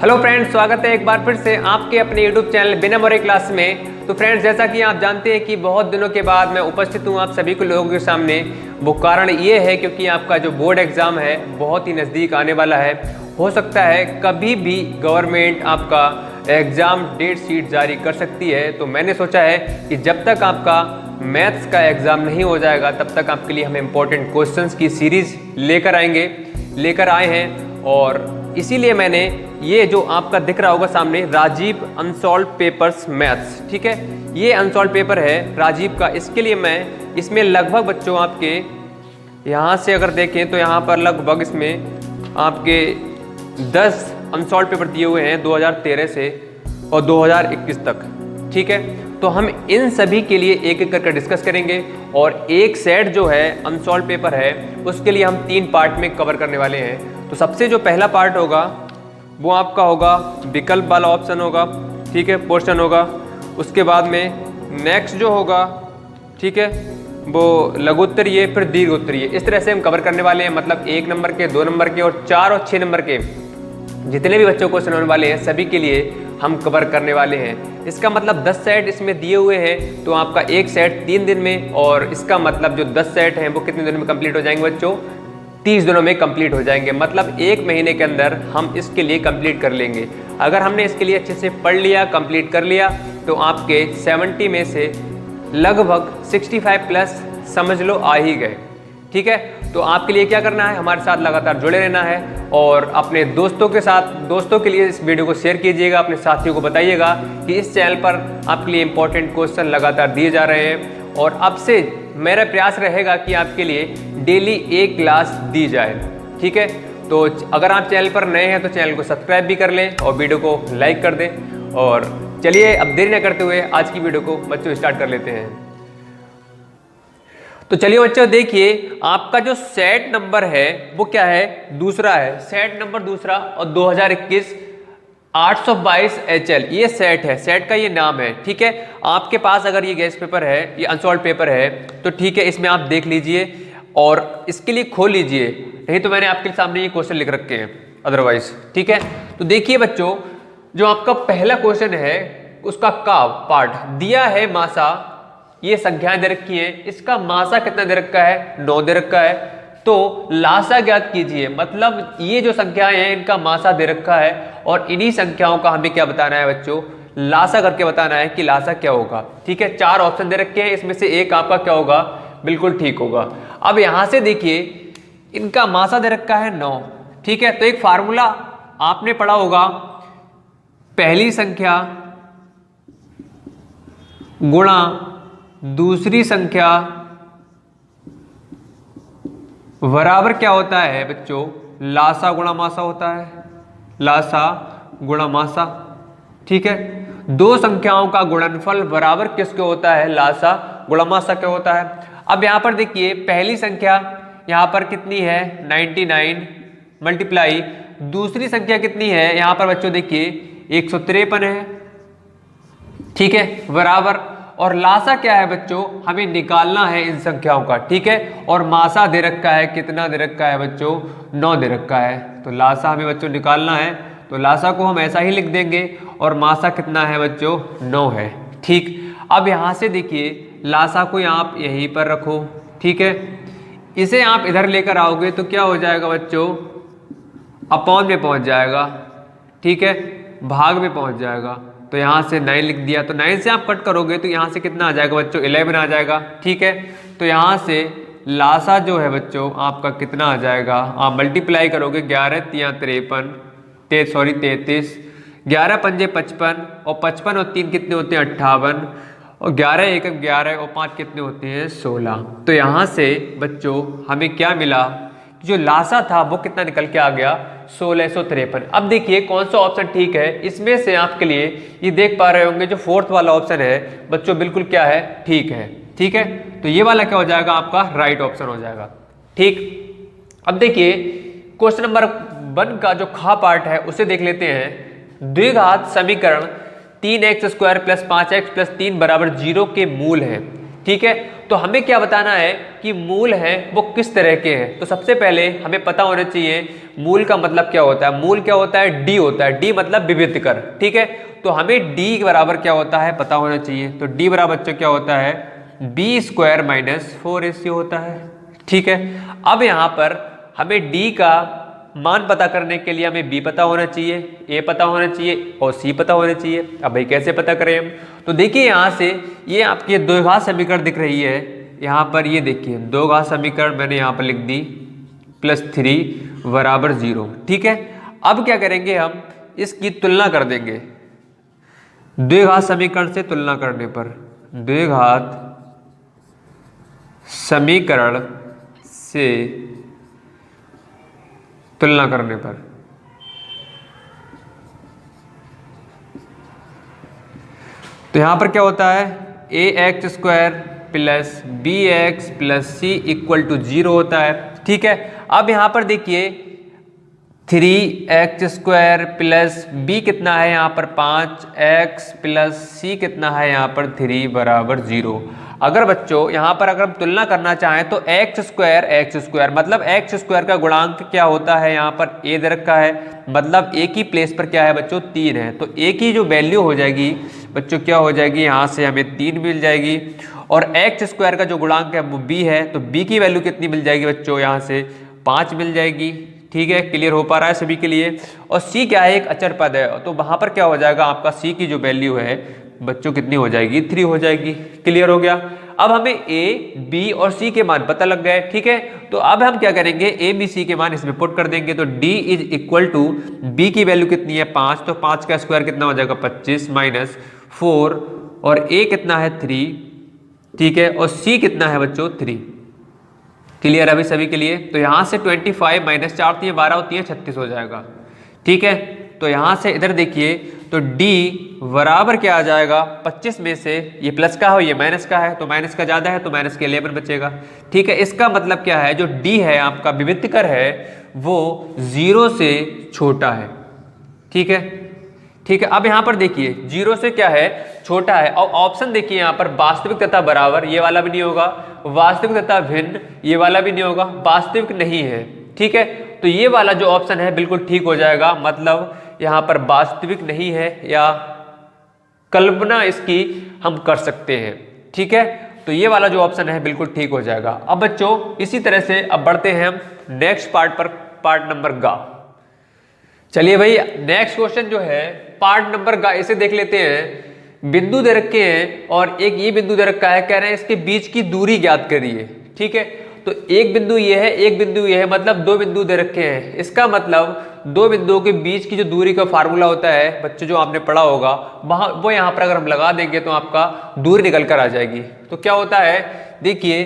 Hello friends, स्वागत है एक बार फिर से आपके अपने यूट्यूब चैनल बिना मोरे क्लास में। तो फ्रेंड्स, जैसा कि आप जानते हैं कि बहुत दिनों के बाद मैं उपस्थित हूं आप सभी को लोगों के सामने। वो कारण ये है क्योंकि आपका जो बोर्ड एग्ज़ाम है बहुत ही नज़दीक आने वाला है। हो सकता है कभी भी गवर्नमेंट आपका एग्ज़ाम डेट शीट जारी कर सकती है। तो मैंने सोचा है कि जब तक आपका मैथ्स का एग्ज़ाम नहीं हो जाएगा तब तक आपके लिए हम इम्पोर्टेंट क्वेश्चंस की सीरीज़ लेकर आए हैं। और इसीलिए मैंने ये जो आपका दिख रहा होगा सामने, राजीव अनसॉल्व पेपर्स मैथ्स, ठीक है, ये अनसॉल्व पेपर है राजीव का। इसके लिए मैं इसमें लगभग बच्चों आपके यहाँ से अगर देखें तो यहाँ पर लगभग इसमें आपके 10 अनसॉल्व पेपर दिए हुए हैं 2013 से और 2021 तक, ठीक है। तो हम इन सभी के लिए एक एक करके डिस्कस करेंगे और एक सेट जो है अनसॉल्व पेपर है उसके लिए हम 3 पार्ट में कवर करने वाले हैं। तो सबसे जो पहला पार्ट होगा वो आपका होगा विकल्प वाला ऑप्शन होगा, ठीक है, पोर्शन होगा। उसके बाद में नेक्स्ट जो होगा, ठीक है, वो लघु उत्तरीय, फिर दीर्घ उत्तरीय। इस तरह से हम कवर करने वाले हैं। मतलब 1 नंबर के, 2 नंबर के और 4 और 6 नंबर के जितने भी बच्चों को सुनाने वाले हैं सभी के लिए हम कवर करने वाले हैं। इसका मतलब 10 सेट इसमें दिए हुए हैं तो आपका एक सेट 3 दिन में, और इसका मतलब जो 10 सेट हैं वो कितने दिनों में कंप्लीट हो जाएंगे बच्चों? 30 दिनों में कंप्लीट हो जाएंगे। मतलब 1 महीने के अंदर हम इसके लिए कंप्लीट कर लेंगे। अगर हमने इसके लिए अच्छे से पढ़ लिया, कंप्लीट कर लिया, तो आपके 70 में से लगभग 65 प्लस समझ लो आ ही गए, ठीक है। तो आपके लिए क्या करना है, हमारे साथ लगातार जुड़े रहना है और अपने दोस्तों के लिए इस वीडियो को शेयर कीजिएगा, अपने साथियों को बताइएगा कि इस चैनल पर आपके लिए इंपॉर्टेंट क्वेश्चन लगातार दिए जा रहे हैं। और अब से मेरा प्रयास रहेगा कि आपके लिए डेली एक क्लास दी जाए, ठीक है। तो अगर आप चैनल पर नए हैं तो चैनल को सब्सक्राइब भी कर लें और वीडियो को लाइक कर दें। और चलिए अब देरी न करते हुए आज की वीडियो को बच्चों स्टार्ट कर लेते हैं। तो चलिए बच्चों, देखिए आपका जो सेट नंबर है वो क्या है? दूसरा है, सेट नंबर दूसरा, और 2021 822 HL ये सेट है, सेट का ये नाम है, ठीक है। आपके पास अगर ये गेस्ट पेपर है, ये अनसॉल्व पेपर है, तो ठीक है, इसमें आप देख लीजिए और इसके लिए खोल लीजिए, नहीं तो मैंने आपके सामने ये क्वेश्चन लिख रखे हैं अदरवाइज, ठीक है। तो देखिए बच्चों, जो आपका पहला क्वेश्चन है उसका का पार्ट दिया है मासा, ये संख्याएं दे रखी हैं, इसका मासा कितना दे रखा है? 9 दे रखा है। तो लासा ज्ञात कीजिए। मतलब ये जो संख्याएं हैं इनका मासा दे रखा है और इन्हीं संख्याओं का हमें क्या बताना है बच्चों? लासा करके बताना है कि लासा क्या होगा, ठीक है। 4 ऑप्शन दे रखे हैं, इसमें से एक आपका क्या होगा? बिल्कुल ठीक होगा। अब यहां से देखिए इनका मासा दे रखा है 9, ठीक है। तो एक फार्मूला आपने पढ़ा होगा, पहली संख्या गुणा दूसरी संख्या बराबर क्या होता है बच्चों? लासा गुणा मासा होता है, लासा गुणा मासा, ठीक है। 2 संख्याओं का गुणनफल बराबर किसके होता है? लासा गुणा मासा क्या होता है। अब यहां पर देखिए पहली संख्या यहां पर कितनी है? 99 मल्टीप्लाई दूसरी संख्या कितनी है यहां पर बच्चों? देखिए 153 है, ठीक है, बराबर। और लासा क्या है बच्चों? हमें निकालना है इन संख्याओं का, ठीक है। और मासा दे रखा है, कितना दे रखा है बच्चों? 9 दे रखा है। तो लासा हमें बच्चों निकालना है, तो लासा को हम ऐसा ही लिख देंगे और मासा कितना है बच्चों? 9 है, ठीक। अब यहां से देखिए लासा को आप यहीं पर रखो, ठीक है। इसे आप इधर लेकर आओगे तो क्या हो जाएगा बच्चों? अपॉन में पहुंच जाएगा, ठीक है, भाग में पहुंच जाएगा। तो यहाँ से 9 लिख दिया, तो 9 से आप कट करोगे तो यहाँ से कितना आ जाएगा बच्चों? 11 आ जाएगा, ठीक है। तो यहाँ से लासा जो है बच्चों आपका कितना आ जाएगा? आप मल्टीप्लाई करोगे 11 तिया 33, 11 पंजे 55 और 55 और 3 कितने होते हैं? 58 और 11 एकम 11 और 5 कितने होते हैं? 16। तो यहाँ से बच्चों हमें क्या मिला? जो लासा था वो कितना निकल के आ गया? 1653। अब देखिए कौन सा ऑप्शन ठीक है। इसमें से आपके लिए ये देख पा रहे होंगे जो 4th वाला ऑप्शन है बच्चों बिल्कुल क्या है? ठीक है, ठीक है। तो ये वाला क्या हो जाएगा? आपका राइट ऑप्शन हो जाएगा, ठीक। अब देखिए क्वेश्चन नंबर 1 का जो खा पार्ट है उसे देख लेते हैं। द्विघात समीकरण 3x² + 5x + 3 = 0 के मूल हैं, ठीक है। तो हमें क्या बताना है कि मूल है वो किस तरह के हैं। तो सबसे पहले हमें पता होना चाहिए मूल का मतलब क्या होता है। मूल क्या होता है, डी होता है, डी मतलब विविधकर, ठीक है। तो हमें डी के बराबर क्या होता है पता होना चाहिए। तो डी बराबर बच्चों क्या होता है, बी स्क्वायर माइनस 4ac होता है, ठीक है। अब यहाँ पर हमें डी का मान पता करने के लिए हमें बी पता होना चाहिए, ए पता होना चाहिए और सी पता होना चाहिए। अब भाई कैसे पता करें हम, तो देखिए यहाँ से ये आपकी द्विघात समीकरण दिख रही है, यहाँ पर ये देखिए द्विघात समीकरण मैंने यहाँ पर लिख दी +3 बराबर 0, ठीक है। अब क्या करेंगे हम इसकी तुलना कर देंगे द्विघात समीकरण से। तुलना करने पर द्विघात समीकरण से तुलना करने पर तो यहां पर क्या होता है, ax² plus bx plus c equal to 0 होता है, ठीक है। अब यहां पर देखिए 3x² प्लस b कितना है यहाँ पर 5x प्लस c कितना है यहाँ पर 3 बराबर 0। अगर बच्चों यहाँ पर अगर हम तुलना करना चाहें तो x² मतलब x² का गुणांक क्या होता है, यहाँ पर a दे रखा है, मतलब a की प्लेस पर क्या है बच्चों 3 है। तो a की जो वैल्यू हो जाएगी बच्चों क्या हो जाएगी, यहाँ से हमें 3 मिल जाएगी। और x² का जो गुणांक है वो b है, तो b की वैल्यू कितनी मिल जाएगी बच्चों, यहाँ से 5 मिल जाएगी, ठीक है। क्लियर हो पा रहा है सभी के लिए। और c क्या है, एक अचर पद है, तो वहां पर क्या हो जाएगा आपका c की जो वैल्यू है बच्चों कितनी हो जाएगी, 3 हो जाएगी। क्लियर हो गया। अब हमें a, b और c के मान पता लग गए, ठीक है। तो अब हम क्या करेंगे, a, b, c के मान इसमें पुट कर देंगे। तो d is equal to b की वैल्यू कितनी है 5, तो 5 का स्क्वायर कितना हो जाएगा 25 माइनस 4 और a कितना है 3, ठीक है। और c कितना है बच्चों 3। क्लियर अभी सभी के लिए। तो यहां से 25 माइनस 4 होती है 12 होती है 36 हो जाएगा, ठीक है। तो यहां से इधर देखिए तो d बराबर क्या आ जाएगा 25 में से ये प्लस का हो ये माइनस का है, तो माइनस का ज्यादा है तो माइनस के 11 बचेगा, ठीक है। इसका मतलब क्या है, जो d है आपका विविधकर है वो 0 से छोटा है, ठीक है, ठीक है। अब यहाँ पर देखिए 0 से क्या है छोटा है। और ऑप्शन देखिए यहाँ पर वास्तविक तथा बराबर ये वाला भी नहीं होगा, वास्तविक तथा भिन्न ये वाला भी नहीं होगा, वास्तविक नहीं है, ठीक है। तो ये वाला जो ऑप्शन है बिल्कुल ठीक हो जाएगा, मतलब यहाँ पर वास्तविक नहीं है या कल्पना इसकी हम कर सकते हैं, ठीक है। तो ये वाला जो ऑप्शन है बिल्कुल ठीक हो जाएगा। अब बच्चों इसी तरह से अब बढ़ते हैं हम नेक्स्ट पार्ट पर, पार्ट नंबर ग। चलिए भाई नेक्स्ट क्वेश्चन जो है पार्ट नंबर ग, इसे देख लेते हैं। बिंदु दे रखे हैं और एक ये बिंदु दे रखा है, कह रहे हैं इसके बीच की दूरी ज्ञात करिए, ठीक है। तो एक बिंदु ये है, एक बिंदु ये है, मतलब 2 बिंदु दे रखे हैं। इसका मतलब 2 बिंदुओं के बीच की जो दूरी का फार्मूला होता है बच्चों जो आपने पढ़ा होगा वहां वो यहाँ पर अगर हम लगा देंगे तो आपका दूरी निकल कर आ जाएगी। तो क्या होता है देखिए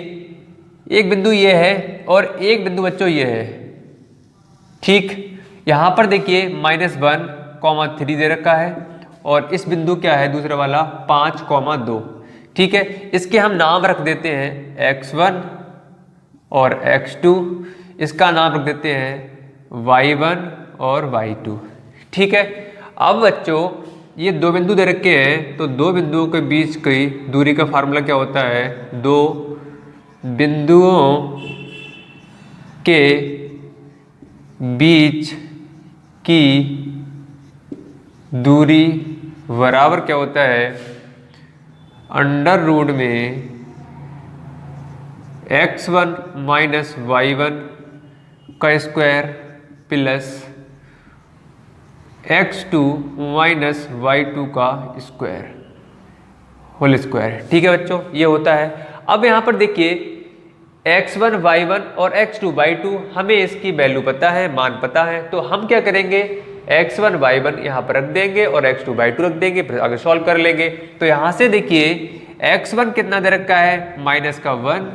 एक बिंदु ये है और एक बिंदु बच्चों ये है, ठीक। यहाँ पर देखिए -1, 3 दे रखा है और इस बिंदु क्या है दूसरा वाला 5, 2, ठीक है। इसके हम नाम रख देते हैं x1 और x2, इसका नाम रख देते हैं y1 और y2, ठीक है। अब बच्चों ये 2 बिंदु दे रखे हैं, तो 2 बिंदुओं के बीच की दूरी का फार्मूला क्या होता है, 2 बिंदुओं के बीच की दूरी बराबर क्या होता है अंडर रूट में x1 माइनस y1 का square plus x2 minus y2 का स्क्वायर होल स्क्वायर, ठीक है बच्चों ये होता है। अब यहाँ पर देखिए x1 y1 और x2 y2 हमें इसकी वैल्यू पता है, मान पता है, तो हम क्या करेंगे x1 y1 यहाँ पर रख देंगे और x2 y2 रख देंगे, फिर आगे सॉल्व कर लेंगे। तो यहाँ से देखिए x1 कितना दे रखा है -1,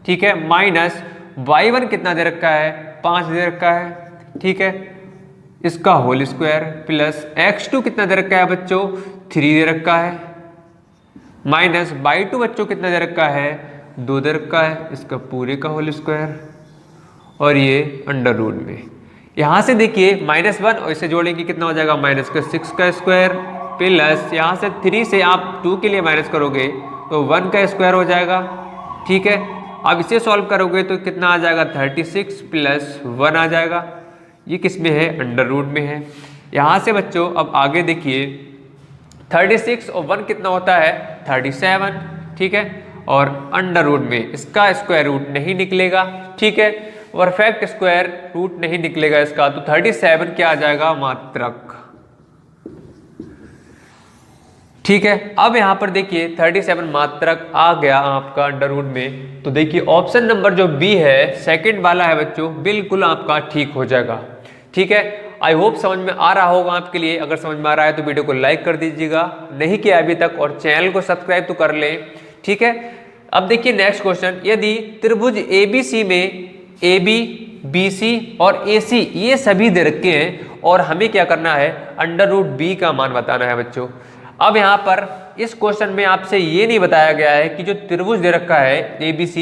ठीक है, माइनस y1 कितना दे रखा है 5 दे रखा है, ठीक है, इसका होल स्क्वायर प्लस x2 कितना दे रखा है बच्चों 3 दे रखा है, माइनस y2 बच्चों कितना दे रखा है 2 दे रखा है, इसका पूरे का होल स्क्वायर और ये अंडर रूट में। यहाँ से देखिए -1 और इसे जोड़ेंगे कितना हो जाएगा -6 का स्क्वायर प्लस यहाँ से 3 से आप 2 के लिए माइनस करोगे तो 1 का स्क्वायर हो जाएगा। ठीक है, अब इसे सॉल्व करोगे तो कितना आ जाएगा, 36 प्लस 1 आ जाएगा। ये किस में है, अंडर रूट में है। यहाँ से बच्चों अब आगे देखिए 36 और 1 कितना होता है, 37। ठीक है, और अंडर रूट में इसका स्क्वायर रूट नहीं निकलेगा। ठीक है, परफेक्ट स्क्वायर रूट नहीं निकलेगा इसका, तो 37 क्या आ जाएगा, मात्रक। ठीक है, अब यहाँ पर देखिए 37 मात्रक आ गया आपका अंडर रूट में। तो देखिए ऑप्शन नंबर जो बी है, सेकंड वाला है बच्चों, बिल्कुल आपका ठीक हो जाएगा। ठीक है, आई होप समझ में आ रहा होगा आपके लिए। अगर समझ में आ रहा है तो वीडियो को लाइक कर दीजिएगा, नहीं किया अभी तक, और चैनल को सब्सक्राइब तो कर लें। ठीक है, अब देखिए नेक्स्ट क्वेश्चन, यदि त्रिभुज ABC में AB, BC और AC ये सभी दे रखे हैं और हमें क्या करना है, अंडर रूट B का मान बताना है बच्चों। अब यहाँ पर इस क्वेश्चन में आपसे ये नहीं बताया गया है कि जो त्रिभुज दे रखा है ABC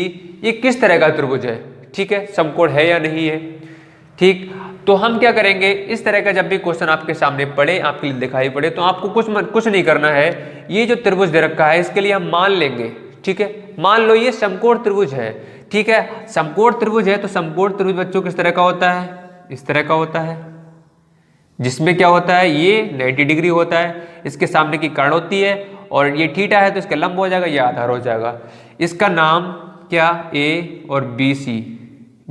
ये किस तरह का त्रिभुज है। ठीक है, समकोण है या नहीं है। ठीक, तो हम क्या करेंगे, इस तरह का जब भी क्वेश्चन आपके सामने पड़े, आपके लिए दिखाई पड़े, तो आपको कुछ नहीं करना है। ये जो त्रिभुज दे रखा है इसके लिए हम मान लेंगे। ठीक है, मान लो ये समकोण त्रिभुज है। ठीक है, समकोण त्रिभुज है तो समकोण त्रिभुज बच्चों किस तरह का होता है, इस तरह का होता है, जिसमें क्या होता है, ये 90 डिग्री होता है, इसके सामने की कर्ण होती है, और ये थीटा है तो इसका लंब हो जाएगा, ये आधार हो जाएगा। इसका नाम क्या, A और BC,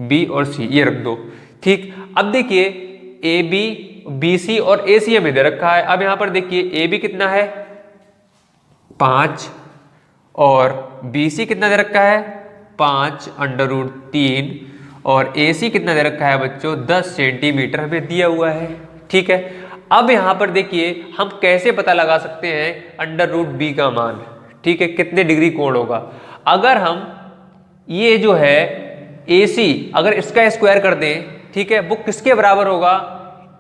B और C ये रख दो। ठीक, अब देखिए AB, BC और AC हमें दे रखा है। अब यहां पर देखिए AB कितना है, 5, और BC कितना दे रखा है, 5 अंडर रूट 3, और AC कितना दे रखा है बच्चों, 10 सेंटीमीटर हमें दिया हुआ है। ठीक है, अब यहां पर देखिए हम कैसे पता लगा सकते हैं अंडर रूट B का मान। ठीक है, कितने डिग्री कोण होगा। अगर हम ये जो है AC अगर इसका स्क्वायर कर दें, ठीक है, वो किसके बराबर होगा,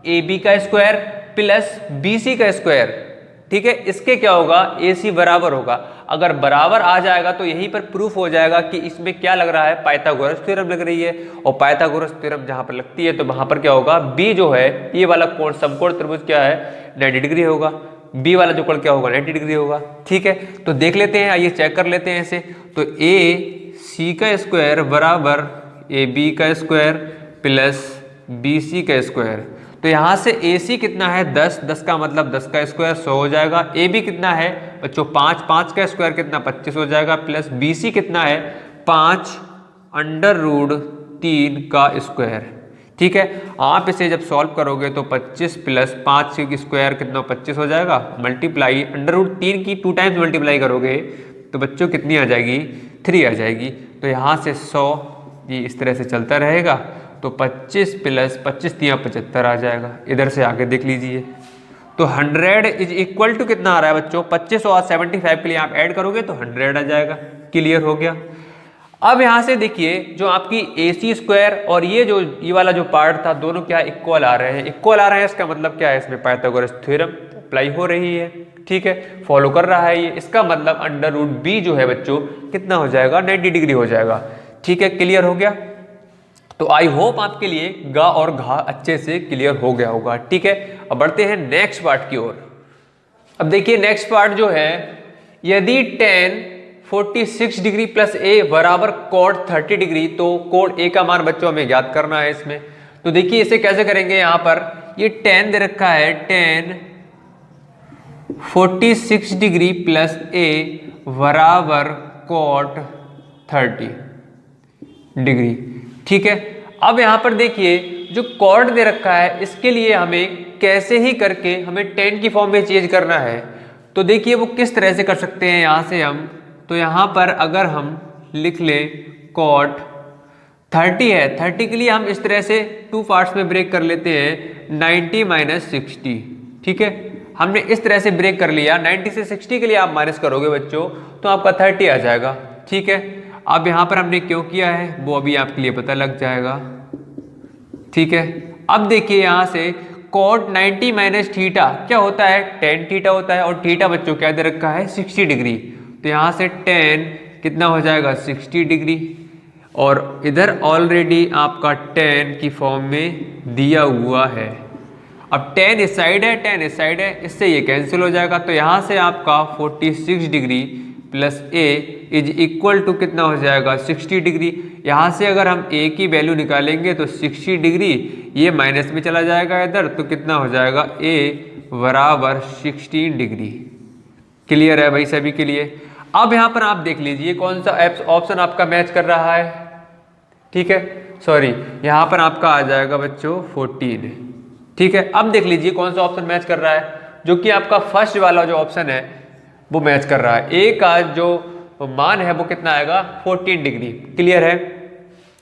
AB का स्क्वायर प्लस BC का स्क्वायर। ठीक है, इसके क्या होगा, AC बराबर होगा। अगर बराबर आ जाएगा तो यहीं पर प्रूफ हो जाएगा कि इसमें क्या लग रहा है, पाइथागोरस थ्योरम लग रही है। और पाइथागोरस थ्योरम जहां पर लगती है तो वहां पर क्या होगा, B जो है, ये वाला कोण समकोण त्रिभुज क्या है, 90 डिग्री होगा। B वाला जो कोण क्या होगा, 90 डिग्री होगा। ठीक है, तो देख लेते हैं, आइए चेक कर लेते हैं ऐसे। तो AC का स्क्वायर बराबर AB का स्क्वायर प्लस BC का स्क्वायर। तो यहाँ से AC कितना है, 10, 10 का मतलब 10 का स्क्वायर 100 हो जाएगा। AB कितना है बच्चों, 5, 5 का स्क्वायर कितना, 25 हो जाएगा, प्लस BC कितना है, 5 अंडर रूट 3 का स्क्वायर। ठीक है, आप इसे जब सॉल्व करोगे तो 25 प्लस 5 की स्क्वायर कितना, 25 हो जाएगा, मल्टीप्लाई अंडर रूट 3 की 2 टाइम्स मल्टीप्लाई करोगे तो बच्चों कितनी आ जाएगी, 3 आ जाएगी। तो यहाँ से 100 ये इस तरह से चलता रहेगा, तो 25 प्लस 25 3 75 आ जाएगा। इधर से आगे देख लीजिए, तो 100 इज इक्वल टू कितना आ रहा है बच्चों, 25 और 75 के लिए आप ऐड करोगे तो 100 आ जाएगा। क्लियर हो गया। अब यहाँ से देखिए जो आपकी AC स्क्वायर और ये वाला जो पार्ट था, दोनों क्या इक्वल आ रहे हैं, इक्वल आ रहे हैं। इसका मतलब क्या है, इसमें पाइथागोरस थ्योरम अप्लाई हो रही है। ठीक है, फॉलो कर रहा है ये। इसका मतलब अंडर रूट B जो है बच्चों कितना हो जाएगा, 90 डिग्री हो जाएगा। ठीक है, क्लियर हो गया। तो आई होप आपके लिए गा और घा अच्छे से क्लियर हो गया होगा। ठीक है, अब बढ़ते हैं नेक्स्ट पार्ट की ओर। अब देखिए नेक्स्ट पार्ट जो है, यदि tan 46 डिग्री प्लस A बराबर cot 30 डिग्री, तो cot A का मान बच्चों हमें ज्ञात करना है इसमें। तो देखिए इसे कैसे करेंगे, यहाँ पर ये tan दे रखा है, tan 46 डिग्री प्लस A बराबर cot 30 डिग्री। ठीक है, अब यहां पर देखिए जो कॉर्ड दे रखा है इसके लिए हमें कैसे ही करके हमें tan की फॉर्म में चेंज करना है। तो देखिए वो किस तरह से कर सकते हैं, यहां से हम, तो यहां पर अगर हम लिख लें cot 30 है, 30 के लिए हम इस तरह से 2 पार्ट्स में ब्रेक कर लेते हैं, 90 माइनस 60। ठीक है, हमने इस तरह से ब्रेक कर लिया। 90 से 60 के लिए आप माइनस करोगे बच्चों तो आपका 30 आ जाएगा। ठीक है, अब यहाँ पर हमने क्यों किया है वो अभी आपके लिए पता लग जाएगा। ठीक है, अब देखिए यहाँ से cot 90 माइनस थीटा क्या होता है, tan थीटा होता है, और थीटा बच्चों क्या दे रखा है, 60 डिग्री। तो यहाँ से tan कितना हो जाएगा, 60 डिग्री, और इधर ऑलरेडी आपका tan की फॉर्म में दिया हुआ है। अब tan इस साइड है, tan इस साइड है, इससे ये कैंसिल हो जाएगा। तो यहाँ से आपका 46 degree plus A is equal to कितना हो जाएगा 60 डिग्री। यहाँ से अगर हम ए की वैल्यू निकालेंगे तो 60 डिग्री, ये माइनस में चला जाएगा इधर, तो कितना हो जाएगा ए बराबर 16 डिग्री। क्लियर है भाई सभी के लिए। अब यहाँ पर आप देख लीजिए कौन सा ऑप्शन आपका मैच कर रहा है। ठीक है, सॉरी यहाँ पर आपका आ जाएगा बच्चों 14। ठीक है, अब देख लीजिए कौन सा ऑप्शन मैच कर रहा है, जो कि आपका फर्स्ट वाला जो ऑप्शन है वो मैच कर रहा है। ए का जो मान है वो कितना आएगा 14 डिग्री। क्लियर है।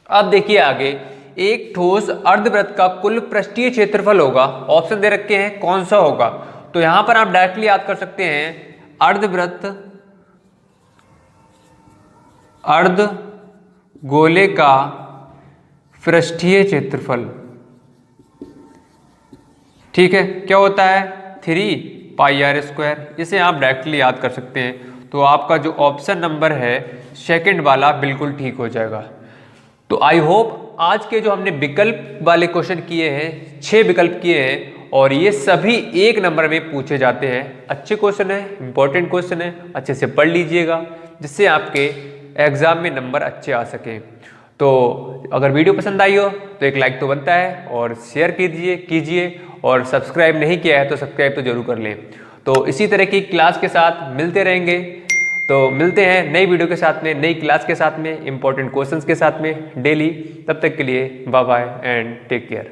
अब देखिए आगे, एक ठोस अर्धवृत्त का कुल पृष्ठीय क्षेत्रफल होगा, ऑप्शन दे रखे हैं कौन सा होगा। तो यहां पर आप डायरेक्टली याद कर सकते हैं अर्धवृत्त अर्धगोले का पृष्ठीय क्षेत्रफल। ठीक है, क्या होता है 3πr²। इसे आप डायरेक्टली याद कर सकते हैं। तो आपका जो ऑप्शन नंबर है सेकंड वाला बिल्कुल ठीक हो जाएगा। तो आई होप आज के जो हमने विकल्प वाले क्वेश्चन किए हैं, 6 विकल्प किए हैं और ये सभी 1 नंबर में पूछे जाते हैं। अच्छे क्वेश्चन है, इंपॉर्टेंट क्वेश्चन है, अच्छे से पढ़ लीजिएगा जिससे आपके एग्जाम में नंबर अच्छे आ सकें। तो अगर वीडियो पसंद आई हो तो एक लाइक तो बनता है और शेयर कीजिए और सब्सक्राइब नहीं किया है तो सब्सक्राइब तो जरूर कर लें। तो इसी तरह की क्लास के साथ मिलते रहेंगे। तो मिलते हैं नई वीडियो के साथ में, नई क्लास के साथ में, इंपॉर्टेंट क्वेश्चंस के साथ में डेली। तब तक के लिए bye bye and take care.